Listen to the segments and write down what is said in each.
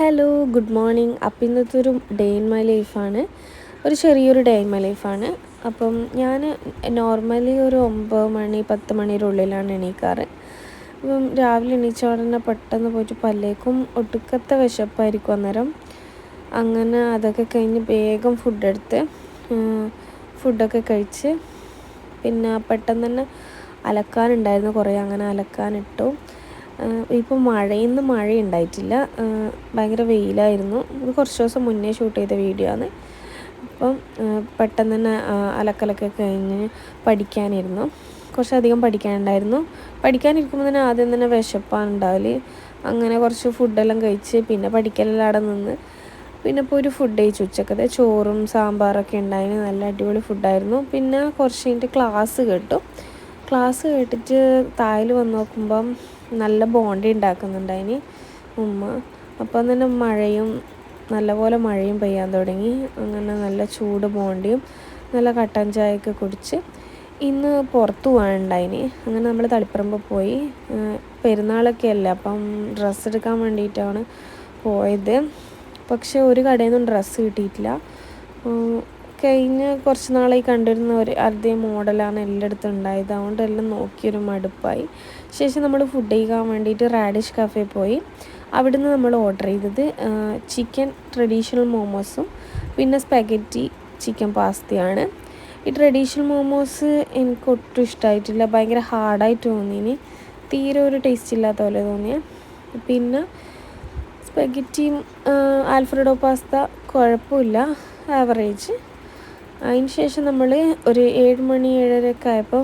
Hello good morning. അപ്പം ഇന്നത്തെ ഒരു ഡേ ഇൻ മൈ ലൈഫാണ്, ഒരു ചെറിയൊരു ഡേ ഇൻ മൈ ലൈഫാണ്. അപ്പം ഞാൻ നോർമലി ഒരു 9 മണി 10 മണിയുടെ ഉള്ളിലാണ് എണീക്കാറ്. അപ്പം രാവിലെ എണീച്ച ഉടനെ പെട്ടെന്ന് പോയിട്ട് പല്ലേക്കും ഒടുക്കത്തെ വിശപ്പായിരിക്കും അന്നേരം. അങ്ങനെ അതൊക്കെ കഴിഞ്ഞ് വേഗം ഫുഡൊക്കെ കഴിച്ച് പിന്നെ പെട്ടെന്ന് തന്നെ അലക്കാനുണ്ടായിരുന്നു കുറേ, അങ്ങനെ അലക്കാനിട്ടു. ഇപ്പം ഇന്ന് മഴയുണ്ടായിട്ടില്ല, ഭയങ്കര വെയിലായിരുന്നു. ഇത് കുറച്ച് ദിവസം മുന്നേ ഷൂട്ട് ചെയ്ത വീഡിയോ ആണ്. അപ്പം പെട്ടെന്ന് തന്നെ അലക്കലൊക്കെ കഴിഞ്ഞ് പഠിക്കാനിരുന്നു. കുറച്ചധികം പഠിക്കാനുണ്ടായിരുന്നു. പഠിക്കാനിരിക്കുമ്പോൾ തന്നെ ആദ്യം തന്നെ വിശപ്പാണ് ഉണ്ടാവല്. അങ്ങനെ കുറച്ച് ഫുഡെല്ലാം കഴിച്ച് പിന്നെ പഠിക്കലെല്ലാം അവിടെ നിന്ന് പിന്നെ ഇപ്പോൾ ഒരു ഫുഡ് കഴിച്ചു. ഉച്ചക്കത്തെ ചോറും സാമ്പാറൊക്കെ ഉണ്ടായിരുന്നു, നല്ല അടിപൊളി ഫുഡായിരുന്നു. പിന്നെ കുറച്ച് കഴിഞ്ഞിട്ട് ക്ലാസ് കേട്ടിട്ട് താഴെ വന്ന് നോക്കുമ്പം നല്ല ബോണ്ടി ഉണ്ടാക്കുന്നുണ്ടായിന് ഉമ്മ. അപ്പം തന്നെ നല്ലപോലെ മഴയും പെയ്യാൻ തുടങ്ങി. അങ്ങനെ നല്ല ചൂട് ബോണ്ടിയും നല്ല കട്ടൻ ചായയൊക്കെ കുടിച്ച് ഇന്ന് പുറത്ത് പോകാനുണ്ടായിന്. അങ്ങനെ നമ്മൾ തളിപ്പറമ്പ് പോയി. പെരുന്നാളൊക്കെ അല്ലേ, അപ്പം ഡ്രസ്സ് എടുക്കാൻ വേണ്ടിയിട്ടാണ് പോയത്. പക്ഷെ ഒരു കടയിൽ നിന്നും ഡ്രസ്സ് കിട്ടിയിട്ടില്ല. കഴിഞ്ഞ് കുറച്ച് നാളായി കണ്ടിരുന്ന ഒരു അതേ മോഡലാണ് എല്ലായിടത്തും ഉണ്ടായത്. അതുകൊണ്ട് എല്ലാം നോക്കിയൊരു മടുപ്പായി. ശേഷം നമ്മൾ ഫുഡ് കഴിക്കാൻ വേണ്ടിയിട്ട് റാഡിഷ് കഫേ പോയി. അവിടുന്ന് നമ്മൾ ഓർഡർ ചെയ്തത് ചിക്കൻ ട്രഡീഷണൽ മോമോസും പിന്നെ സ്പെഗറ്റി ചിക്കൻ പാസ്തയാണ്. ഈ ട്രഡീഷണൽ മോമോസ് എനിക്ക് ഒട്ടും ഇഷ്ടമായിട്ടില്ല, ഭയങ്കര ഹാർഡായിട്ട് തോന്നിയിന്, തീരെ ഒരു ടേസ്റ്റ് ഇല്ലാത്ത പോലെ തോന്നിയ. പിന്നെ സ്പെഗറ്റിയും ആൽഫ്രെഡോ പാസ്ത കുഴപ്പമില്ല, ആവറേജ്. അതിന് ശേഷം നമ്മൾ ഒരു 7 മണി 7:30 ആയപ്പം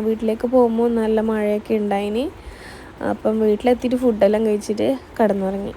വീട്ടിലേക്ക് പോകുമ്പോൾ നല്ല മഴയൊക്കെ ഉണ്ടായിന്. അപ്പം വീട്ടിലെത്തിയിട്ട് ഫുഡെല്ലാം കഴിച്ചിട്ട് കിടന്നുറങ്ങി.